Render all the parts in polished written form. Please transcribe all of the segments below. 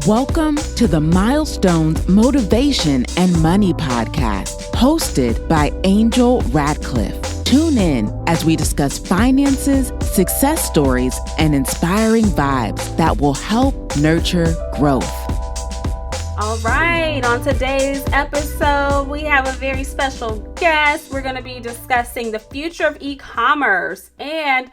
Welcome to the Milestones Motivation and Money Podcast, hosted by Angel Radcliffe. Tune in as we discuss finances, success stories, and inspiring vibes that will help nurture growth. All right, on today's episode, we have a very special guest. We're going to be discussing the future of e-commerce and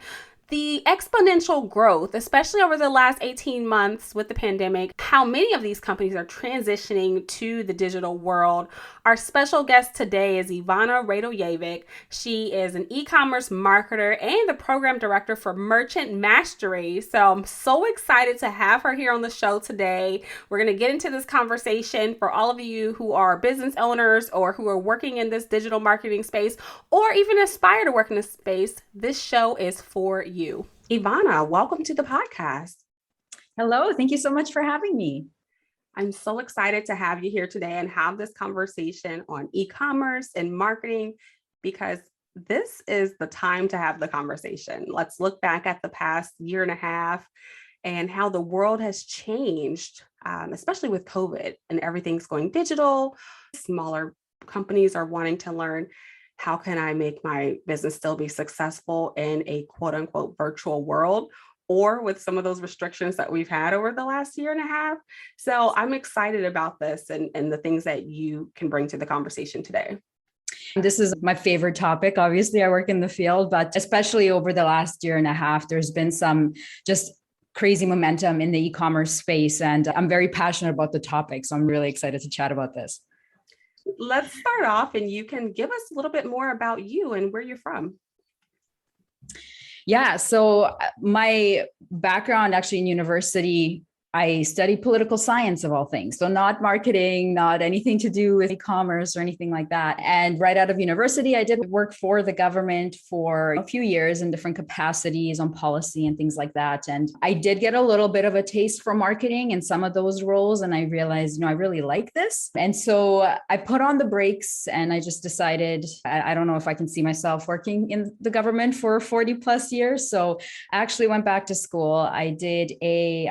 the exponential growth, especially over the last 18 months with the pandemic, how many of these companies are transitioning to the digital world. Our special guest today is Ivana Radojevic. She is an e-commerce marketer and the program director for Merchant Mastery. So I'm so excited to have her here on the show today. We're going to get into this conversation for all of you who are business owners or who are working in this digital marketing space or even aspire to work in this space. This show is for you. Ivana, welcome to the podcast. Hello, thank you so much for having me. I'm so excited to have you here today and have this conversation on e-commerce and marketing because this is the time to have the conversation. Let's look back at the past year and a half and how the world has changed, especially with COVID and everything's going digital. Smaller companies are wanting to learn, how can I make my business still be successful in a quote unquote virtual world or with some of those restrictions that we've had over the last year and a half? So I'm excited about this and the things that you can bring to the conversation today. This is my favorite topic. Obviously, I work in the field, but especially over the last year and a half, there's been some just crazy momentum in the e-commerce space. And I'm very passionate about the topic. So I'm really excited to chat about this. Let's start off and you can give us a little bit more about you and where you're from. Yeah, so my background actually in university, I studied political science of all things. So not marketing, not anything to do with e-commerce or anything like that. And right out of university, I did work for the government for a few years in different capacities on policy and things like that. And I did get a little bit of a taste for marketing in some of those roles. And I realized, I really like this. And so I put on the brakes and I just decided, I don't know if I can see myself working in the government for 40 plus years. So I actually went back to school. I did a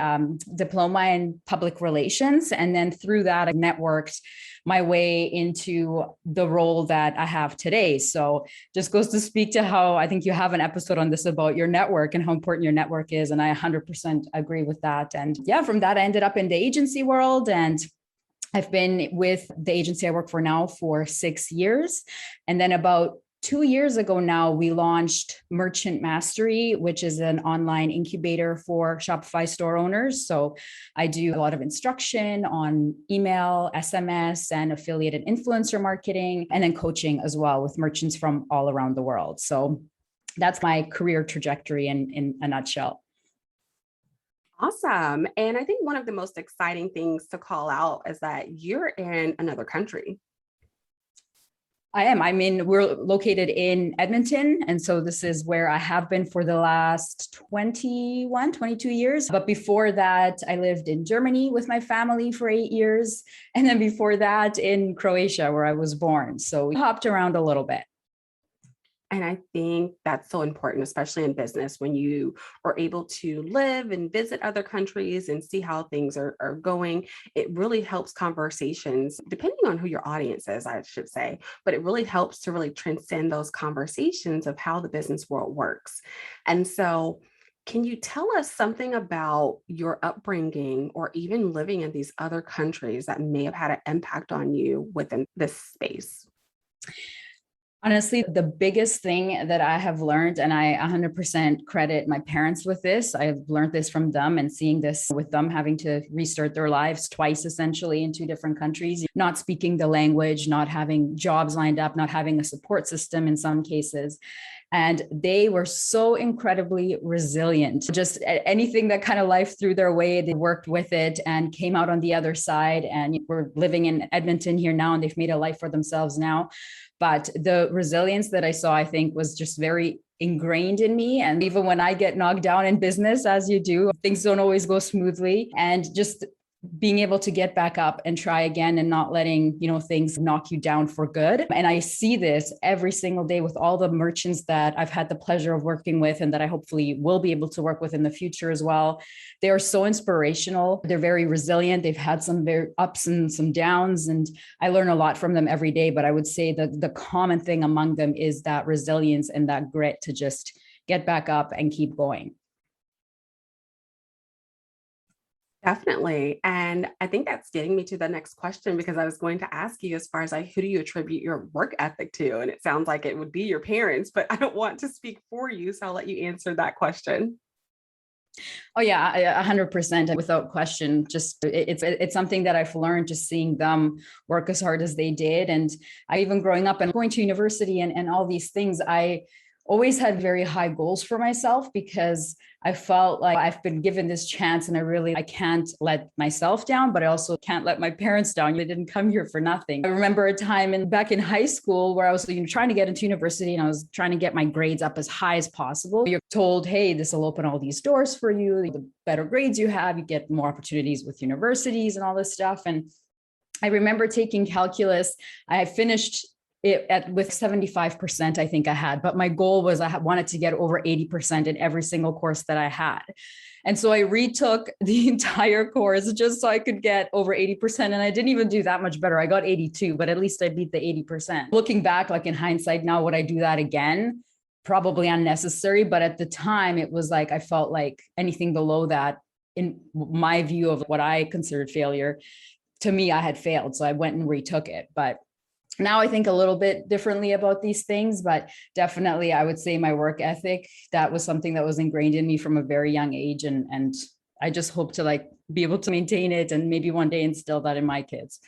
diploma in public relations. And then through that, I networked my way into the role that I have today. So just goes to speak to how I think you have an episode on this about your network and how important your network is. And I 100% agree with that. And yeah, from that, I ended up in the agency world and I've been with the agency I work for now for 6 years. And then about 2 years ago now, we launched Merchant Mastery, which is an online incubator for Shopify store owners. So I do a lot of instruction on email, SMS, and affiliated influencer marketing, and then coaching as well with merchants from all around the world. So that's my career trajectory in a nutshell. Awesome. And I think one of the most exciting things to call out is that you're in another country. I am. I mean, we're located in Edmonton. And so this is where I have been for the last 22 years. But before that, I lived in Germany with my family for 8 years. And then before that in Croatia, where I was born. So we hopped around a little bit. And I think that's so important, especially in business, when you are able to live and visit other countries and see how things are going. It really helps conversations, depending on who your audience is, I should say, but it really helps to really transcend those conversations of how the business world works. And so can you tell us something about your upbringing or even living in these other countries that may have had an impact on you within this space? Honestly, the biggest thing that I have learned, and I 100% credit my parents with this, I've learned this from them and seeing this with them having to restart their lives twice, essentially in 2 different countries, not speaking the language, not having jobs lined up, not having a support system in some cases. And they were so incredibly resilient. Just anything that kind of life threw their way, they worked with it and came out on the other side. And we're living in Edmonton here now, and they've made a life for themselves now. But the resilience that I saw, I think, was just very ingrained in me. And even when I get knocked down in business, as you do, things don't always go smoothly. And just being able to get back up and try again and not letting, things knock you down for good. And I see this every single day with all the merchants that I've had the pleasure of working with and that I hopefully will be able to work with in the future as well. They are so inspirational. They're very resilient. They've had some very ups and some downs, and I learn a lot from them every day. But I would say that the common thing among them is that resilience and that grit to just get back up and keep going. Definitely. And I think that's getting me to the next question, because I was going to ask you as far as like, who do you attribute your work ethic to? And it sounds like it would be your parents, but I don't want to speak for you. So I'll let you answer that question. Oh yeah, 100% without question. Just it's something that I've learned just seeing them work as hard as they did. And I even growing up and going to university and all these things, I always had very high goals for myself because I felt like I've been given this chance and I can't let myself down, but I also can't let my parents down. They didn't come here for nothing. I remember a time back in high school where I was trying to get into university and I was trying to get my grades up as high as possible. You're told, hey, this will open all these doors for you. The better grades you have, you get more opportunities with universities and all this stuff. And I remember taking calculus. I finished with 75%, I think I had, but my goal was I wanted to get over 80% in every single course that I had. And so I retook the entire course just so I could get over 80%. And I didn't even do that much better. I got 82, but at least I beat the 80%. Looking back, like in hindsight now, would I do that again? Probably unnecessary. But at the time, it was like, I felt like anything below that, in my view of what I considered failure, to me, I had failed. So I went and retook it. But now I think a little bit differently about these things, but definitely I would say my work ethic, that was something that was ingrained in me from a very young age. And I just hope to be able to maintain it and maybe one day instill that in my kids.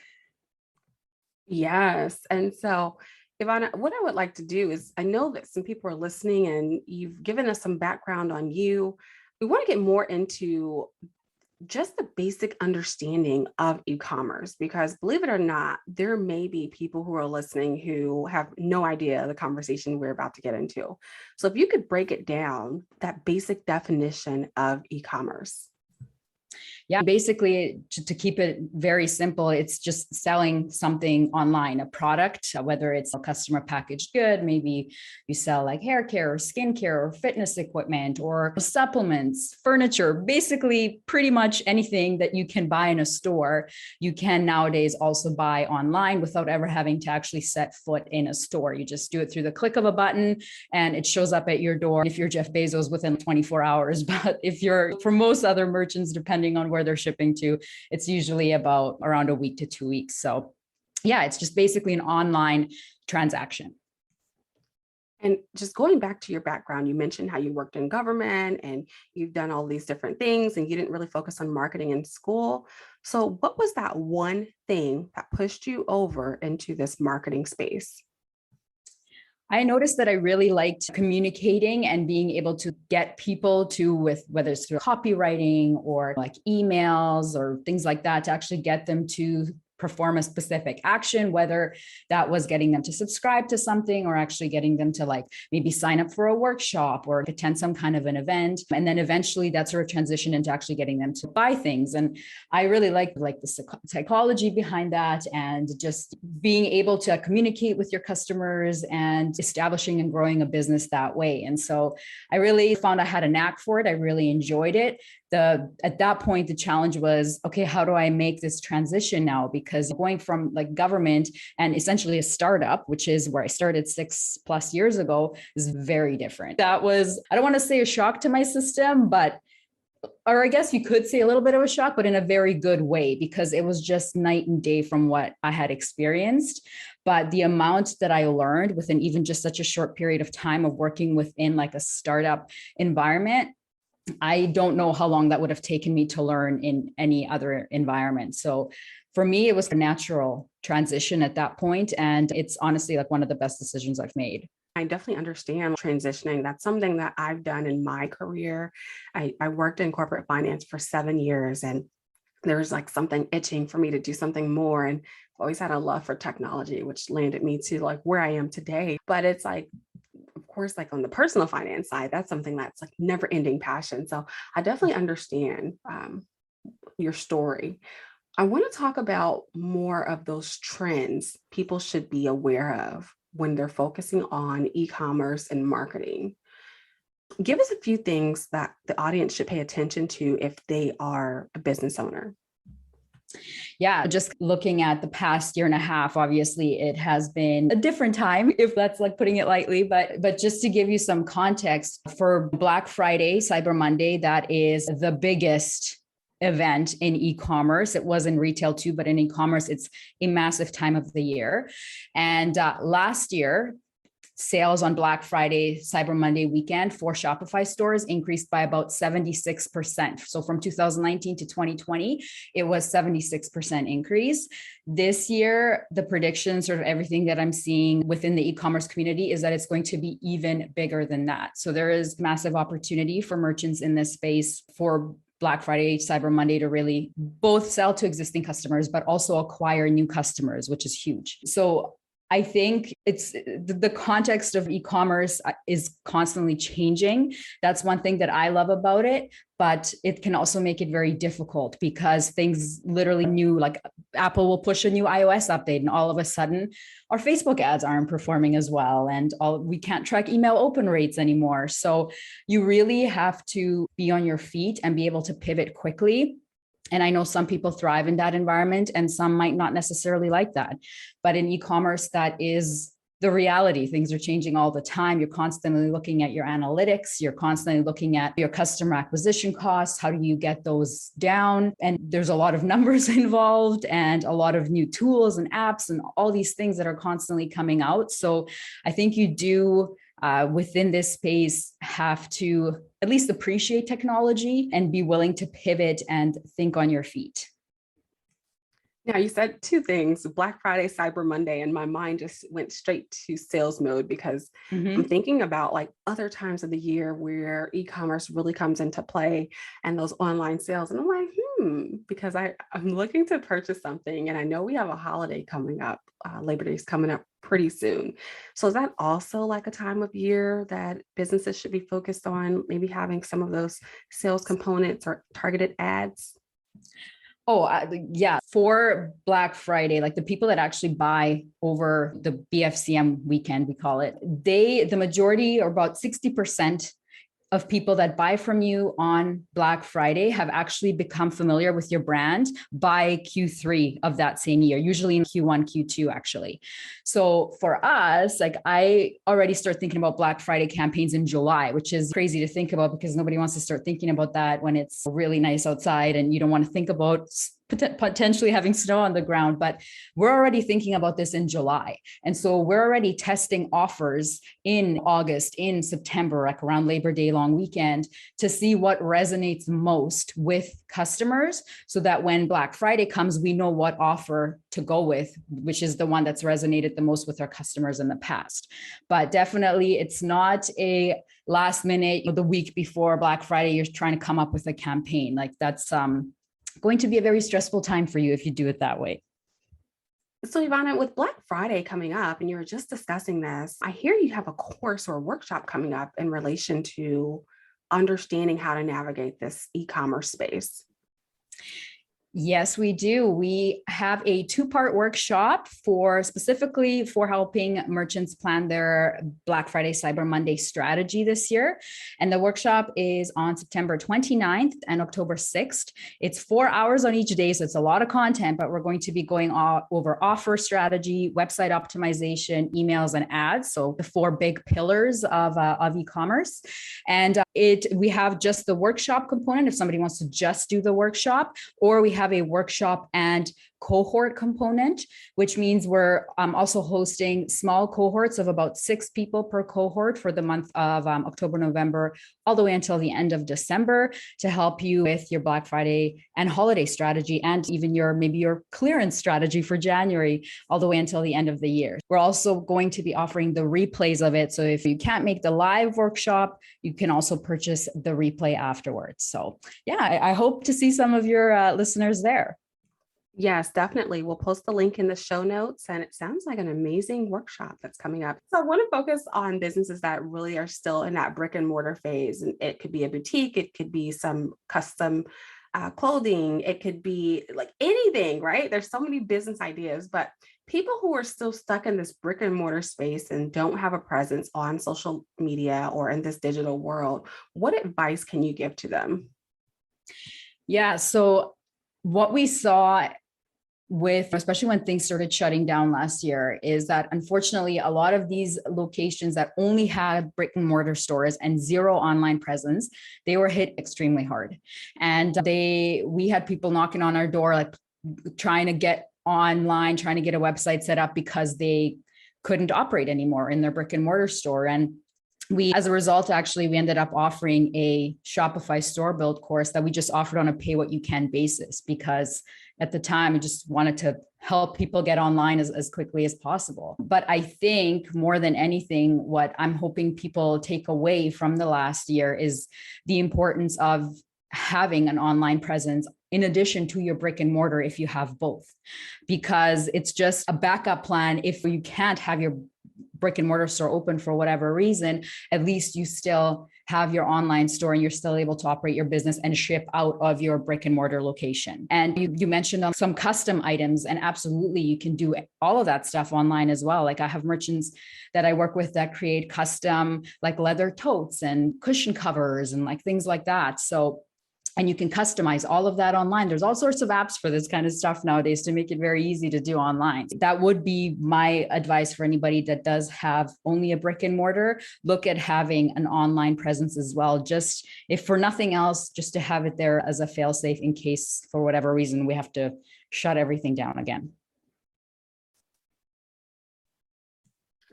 Yes. And so, Ivana, what I would like to do is, I know that some people are listening and you've given us some background on you. We want to get more into just the basic understanding of e-commerce, because believe it or not, there may be people who are listening who have no idea the conversation we're about to get into. So if you could break it down, that basic definition of e-commerce. Yeah, basically, to keep it very simple, it's just selling something online, a product, whether it's a customer packaged good, maybe you sell like hair care or skincare or fitness equipment or supplements, furniture, basically pretty much anything that you can buy in a store, you can nowadays also buy online without ever having to actually set foot in a store. You just do it through the click of a button and it shows up at your door. If you're Jeff Bezos, within 24 hours, but if you're, for most other merchants, depending on where they're shipping to, it's usually about around a week to 2 weeks. So yeah, it's just basically an online transaction. And just going back to your background, you mentioned how you worked in government and you've done all these different things and you didn't really focus on marketing in school. So what was that one thing that pushed you over into this marketing space? I noticed that I really liked communicating and being able to get people to, with whether it's through copywriting or like emails or things like that, to actually get them to perform a specific action, whether that was getting them to subscribe to something or actually getting them to like maybe sign up for a workshop or attend some kind of an event. And then eventually that sort of transitioned into actually getting them to buy things. And I really like the psychology behind that and just being able to communicate with your customers and establishing and growing a business that way. And so I really found I had a knack for it. I really enjoyed it. At that point, the challenge was, okay, how do I make this transition now? Because going from like government and essentially a startup, which is where I started 6+ years ago, is very different. That was, I don't want to say a shock to my system, or I guess you could say a little bit of a shock, but in a very good way, because it was just night and day from what I had experienced. But the amount that I learned within even just such a short period of time of working within like a startup environment, I don't know how long that would have taken me to learn in any other environment. So for me, it was a natural transition at that point. And it's honestly like one of the best decisions I've made. I definitely understand transitioning. That's something that I've done in my career. I worked in corporate finance for 7 years and there was like something itching for me to do something more. And I've always had a love for technology, which landed me to like where I am today. But it's like, of course, like on the personal finance side, that's something that's like never ending passion. So I definitely understand your story. I want to talk about more of those trends people should be aware of when they're focusing on e-commerce and marketing. Give us a few things that the audience should pay attention to if they are a business owner. Yeah, just looking at the past year and a half, obviously it has been a different time, if that's like putting it lightly, but just to give you some context, for Black Friday, Cyber Monday, that is the biggest event in e-commerce. It was in retail too, but in e-commerce, it's a massive time of the year. And last year, sales on Black Friday, Cyber Monday weekend for Shopify stores increased by about 76%. So from 2019 to 2020, it was 76% increase. This year, the prediction, sort of everything that I'm seeing within the e-commerce community is that it's going to be even bigger than that. So there is massive opportunity for merchants in this space for Black Friday, Cyber Monday to really both sell to existing customers, but also acquire new customers, which is huge. So I think it's the context of e-commerce is constantly changing. That's one thing that I love about it, but it can also make it very difficult because things literally new, like Apple will push a new iOS update and all of a sudden our Facebook ads aren't performing as well. And we can't track email open rates anymore. So you really have to be on your feet and be able to pivot quickly. And I know some people thrive in that environment and some might not necessarily like that. But in e-commerce, that is the reality. Things are changing all the time. You're constantly looking at your analytics. You're constantly looking at your customer acquisition costs. How do you get those down? And there's a lot of numbers involved and a lot of new tools and apps and all these things that are constantly coming out. So I think you do within this space have to at least appreciate technology and be willing to pivot and think on your feet. Now, you said two things, Black Friday, Cyber Monday, and my mind just went straight to sales mode because I'm thinking about like other times of the year where e-commerce really comes into play and those online sales. And I'm like, because I'm looking to purchase something and I know we have a holiday coming up. Labor Day is coming up pretty soon. So is that also like a time of year that businesses should be focused on maybe having some of those sales components or targeted ads? Oh, yeah. For Black Friday, like the people that actually buy over the BFCM weekend, we call it, the majority, or about 60% of people that buy from you on Black Friday have actually become familiar with your brand by Q3 of that same year, usually in Q1, Q2, actually. So for us, like I already start thinking about Black Friday campaigns in July, which is crazy to think about because nobody wants to start thinking about that when it's really nice outside and you don't want to think about potentially having snow on the ground, but we're already thinking about this in July. And so we're already testing offers in August, in September, like around Labor Day long weekend, to see what resonates most with customers so that when Black Friday comes, we know what offer to go with, which is the one that's resonated the most with our customers in the past. But definitely it's not a last minute, the week before Black Friday, you're trying to come up with a campaign. Like that's going to be a very stressful time for you if you do it that way. So Ivana, with Black Friday coming up, and you were just discussing this, I hear you have a course or a workshop coming up in relation to understanding how to navigate this e-commerce space. Yes, we do. We have a 2-part workshop specifically for helping merchants plan their Black Friday, Cyber Monday strategy this year. And the workshop is on September 29th and October 6th. It's 4 hours on each day, so it's a lot of content, but we're going to be going over offer strategy, website optimization, emails, and ads. So the 4 big pillars of e-commerce. And we have just the workshop component if somebody wants to just do the workshop, or we have a workshop and cohort component, which means we're also hosting small cohorts of about 6 people per cohort for the month of October, November, all the way until the end of December to help you with your Black Friday and holiday strategy and even maybe your clearance strategy for January, all the way until the end of the year. We're also going to be offering the replays of it. So if you can't make the live workshop, you can also purchase the replay afterwards. So yeah, I hope to see some of your listeners there. Yes, definitely. We'll post the link in the show notes, and it sounds like an amazing workshop that's coming up. So I want to focus on businesses that really are still in that brick and mortar phase. And it could be a boutique, it could be some custom clothing. It could be like anything, right? There's so many business ideas, but people who are still stuck in this brick and mortar space and don't have a presence on social media or in this digital world, what advice can you give to them? Yeah. So what we saw with, especially when things started shutting down last year, is that unfortunately a lot of these locations that only had brick and mortar stores and zero online presence, they were hit extremely hard. And we had people knocking on our door, like trying to get online, trying to get a website set up because they couldn't operate anymore in their brick and mortar store. And as a result, actually, we ended up offering a Shopify store build course that we just offered on a pay what you can basis, because at the time, I just wanted to help people get online as quickly as possible. But I think more than anything, what I'm hoping people take away from the last year is the importance of having an online presence in addition to your brick and mortar if you have both, because it's just a backup plan. If you can't have your brick and mortar store open for whatever reason, at least you still have your online store and you're still able to operate your business and ship out of your brick and mortar location. And you mentioned some custom items, and absolutely you can do all of that stuff online as well. Like I have merchants that I work with that create custom like leather totes and cushion covers and like things like that. So, and you can customize all of that online. There's all sorts of apps for this kind of stuff nowadays to make it very easy to do online. That would be my advice for anybody that does have only a brick and mortar. Look at having an online presence as well, just if for nothing else, just to have it there as a fail-safe in case for whatever reason we have to shut everything down again.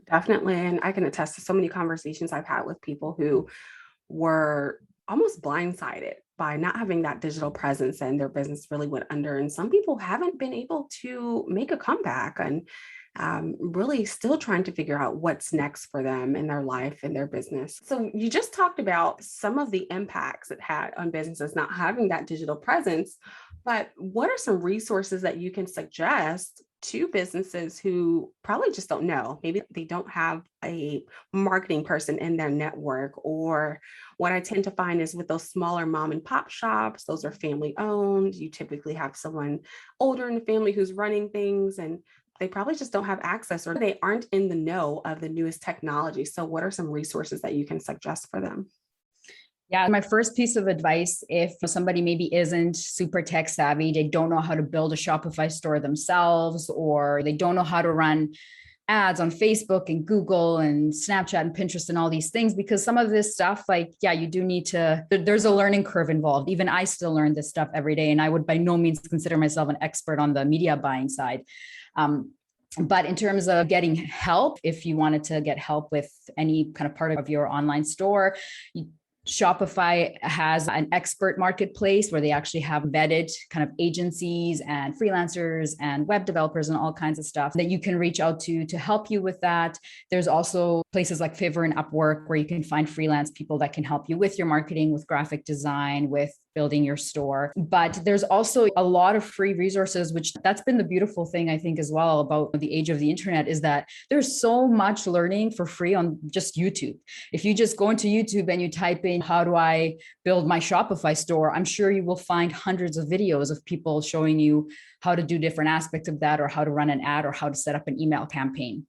Definitely. And I can attest to so many conversations I've had with people who were almost blindsided by not having that digital presence, and their business really went under. And some people haven't been able to make a comeback, and really still trying to figure out what's next for them in their life and their business. So you just talked about some of the impacts it had on businesses not having that digital presence, but what are some resources that you can suggest to businesses who probably just don't know? Maybe they don't have a marketing person in their network, or what I tend to find is with those smaller mom and pop shops, those are family owned. You typically have someone older in the family who's running things, and they probably just don't have access, or they aren't in the know of the newest technology. So what are some resources that you can suggest for them? Yeah, my first piece of advice, if somebody maybe isn't super tech savvy, they don't know how to build a Shopify store themselves, or they don't know how to run ads on Facebook and Google and Snapchat and Pinterest and all these things, because some of this stuff, like, yeah, you do need to, there's a learning curve involved. Even I still learn this stuff every day, and I would by no means consider myself an expert on the media buying side. But in terms of getting help, if you wanted to get help with any kind of part of your online store, Shopify has an expert marketplace where they actually have vetted kind of agencies and freelancers and web developers and all kinds of stuff that you can reach out to help you with that. There's also places like Fiverr and Upwork where you can find freelance people that can help you with your marketing, with graphic design, with building your store. But there's also a lot of free resources, which that's been the beautiful thing, I think, as well about the age of the internet, is that there's so much learning for free on just YouTube. If you just go into YouTube and you type in, how do I build my Shopify store? I'm sure you will find hundreds of videos of people showing you how to do different aspects of that, or how to run an ad, or how to set up an email campaign.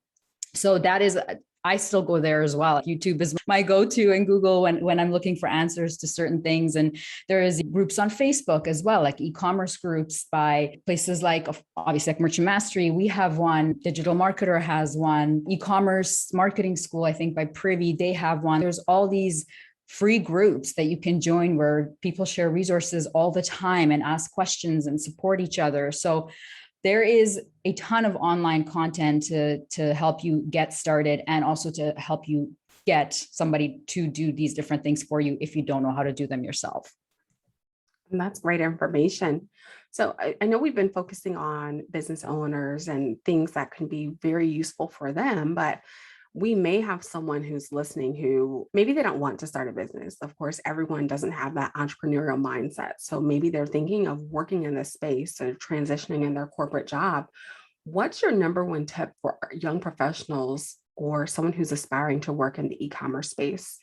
So that is, I still go there as well. YouTube is my go-to, and Google when I'm looking for answers to certain things. And there is groups on Facebook as well, like e-commerce groups by places like, obviously, like Merchant Mastery. We have one. Digital Marketer has one. E-commerce Marketing School, I think, by Privy, they have one. There's all these free groups that you can join where people share resources all the time and ask questions and support each other. So there is a ton of online content to help you get started, and also to help you get somebody to do these different things for you if you don't know how to do them yourself. And that's great information. So I know we've been focusing on business owners and things that can be very useful for them, but we may have someone who's listening who maybe they don't want to start a business. Of course, everyone doesn't have that entrepreneurial mindset. So maybe they're thinking of working in this space or transitioning in their corporate job. What's your number one tip for young professionals or someone who's aspiring to work in the e-commerce space?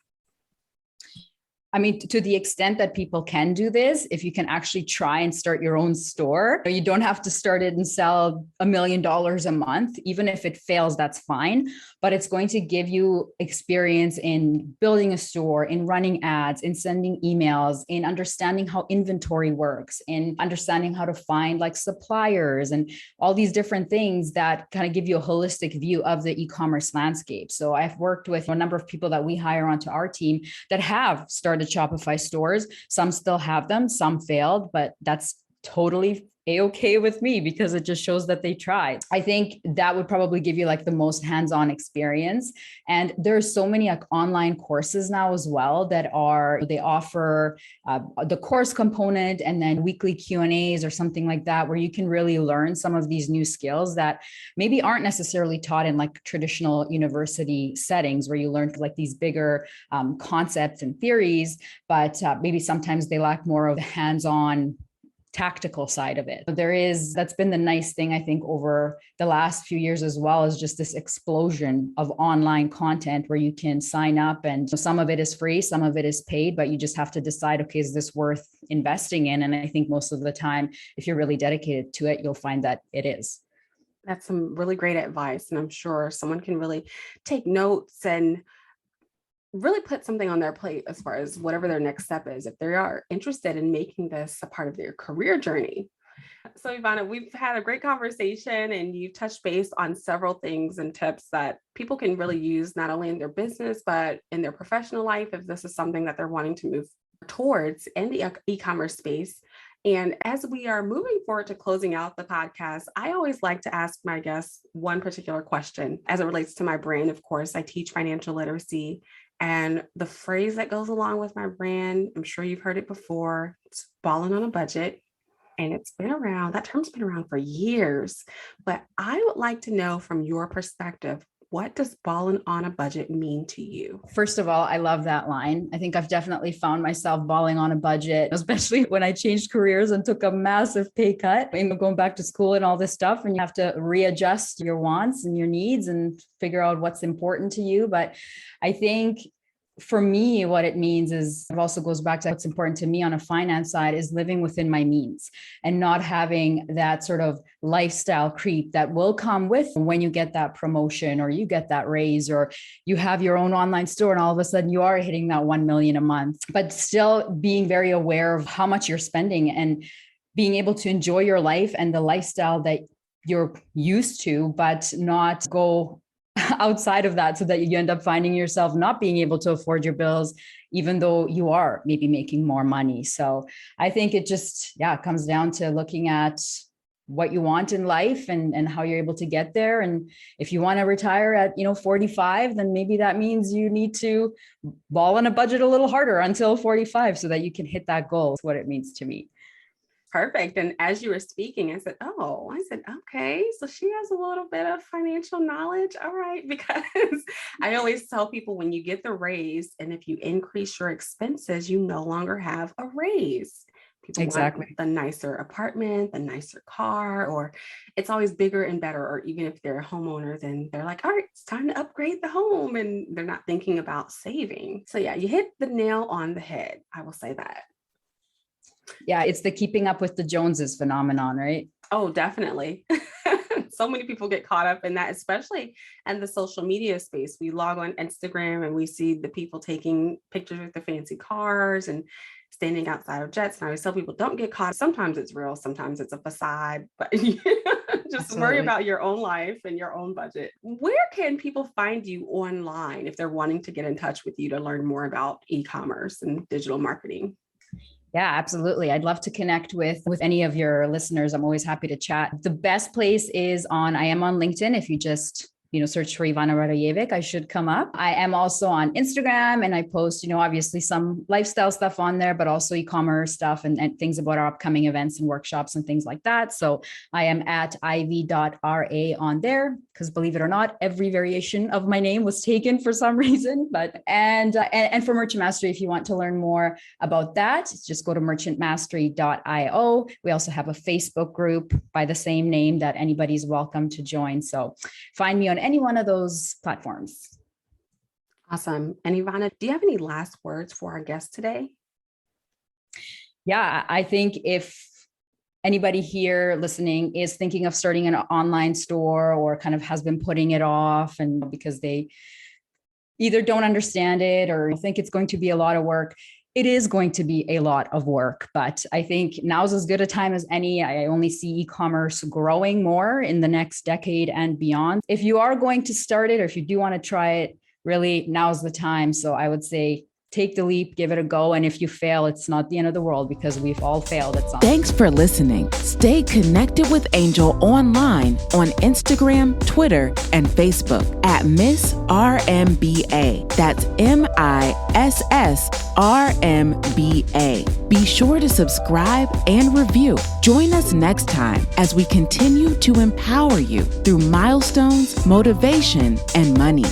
I mean, to the extent that people can do this, if you can actually try and start your own store, you don't have to start it and sell $1 million a month. Even if it fails, that's fine. But it's going to give you experience in building a store, in running ads, in sending emails, in understanding how inventory works, in understanding how to find like suppliers and all these different things that kind of give you a holistic view of the e-commerce landscape. So I've worked with a number of people that we hire onto our team that have started Shopify stores. Some still have them, some failed, but that's totally a-okay with me because it just shows that they tried. I think that would probably give you like the most hands-on experience. And there's so many like online courses now as well that they offer the course component and then weekly Q&As or something like that, where you can really learn some of these new skills that maybe aren't necessarily taught in like traditional university settings where you learn like these bigger concepts and theories, but maybe sometimes they lack more of the hands-on tactical side of it. That's been the nice thing, I think, over the last few years as well, is just this explosion of online content where you can sign up and some of it is free, some of it is paid, but you just have to decide, okay, is this worth investing in? And I think most of the time, if you're really dedicated to it, you'll find that it is. That's some really great advice. And I'm sure someone can really take notes and really put something on their plate as far as whatever their next step is, if they are interested in making this a part of their career journey. So Ivana, we've had a great conversation and you've touched base on several things and tips that people can really use not only in their business, but in their professional life, if this is something that they're wanting to move towards in the e-commerce space. And as we are moving forward to closing out the podcast, I always like to ask my guests one particular question as it relates to my brand. Of course, I teach financial literacy. And the phrase that goes along with my brand, I'm sure you've heard it before, it's Ballin on a budget. And it's been around, that term's been around for years. But I would like to know from your perspective, what does ballin' on a budget mean to you? First of all, I love that line. I think I've definitely found myself balling on a budget, especially when I changed careers and took a massive pay cut, going back to school and all this stuff. And you have to readjust your wants and your needs and figure out what's important to you. But I think for me, what it means is, it also goes back to what's important to me on a finance side, is living within my means and not having that sort of lifestyle creep that will come with when you get that promotion or you get that raise or you have your own online store and all of a sudden you are hitting that 1 million a month, but still being very aware of how much you're spending and being able to enjoy your life and the lifestyle that you're used to, but not go outside of that so that you end up finding yourself not being able to afford your bills, even though you are maybe making more money. So I think it just, comes down to looking at what you want in life and how you're able to get there. And if you want to retire at, 45, then maybe that means you need to ball on a budget a little harder until 45 so that you can hit that goal. That's what it means to me. Perfect. And as you were speaking, I said, okay, so she has a little bit of financial knowledge. All right. Because I always tell people, when you get the raise and if you increase your expenses, you no longer have a raise. People want the nicer apartment, the nicer car, or it's always bigger and better. Or even if they're a homeowner, then they're like, all right, it's time to upgrade the home. And they're not thinking about saving. So you hit the nail on the head. I will say that. Yeah, it's the keeping up with the Joneses phenomenon, right? Oh, definitely. So many people get caught up in that, especially in the social media space. We log on Instagram and we see the people taking pictures with the fancy cars and standing outside of jets. And I always tell people, don't get caught. Sometimes it's real, sometimes it's a facade, but just worry about your own life and your own budget. Where can people find you online if they're wanting to get in touch with you to learn more about e-commerce and digital marketing? Yeah, absolutely. I'd love to connect with any of your listeners. I'm always happy to chat. The best place is I am on LinkedIn. If you just search for Ivana Radojevic, I should come up. I am also on Instagram and I post, obviously some lifestyle stuff on there, but also e-commerce stuff and things about our upcoming events and workshops and things like that. So I am at ivy.ra on there, because believe it or not, every variation of my name was taken for some reason. And for Merchant Mastery, if you want to learn more about that, just go to merchantmastery.io. We also have a Facebook group by the same name that anybody's welcome to join. So find me on any one of those platforms. Awesome. And Ivana, do you have any last words for our guest today? Yeah, I think if anybody here listening is thinking of starting an online store or kind of has been putting it off and because they either don't understand it or think it's going to be a lot of work, it is going to be a lot of work, but I think now's as good a time as any. I only see e-commerce growing more in the next decade and beyond. If you are going to start it or if you do want to try it, really now's the time. So I would say take the leap, give it a go. And if you fail, it's not the end of the world because we've all failed at something. Thanks for listening. Stay connected with Angel online on Instagram, Twitter, and Facebook at Miss RMBA. That's MISSRMBA. Be sure to subscribe and review. Join us next time as we continue to empower you through milestones, motivation, and money.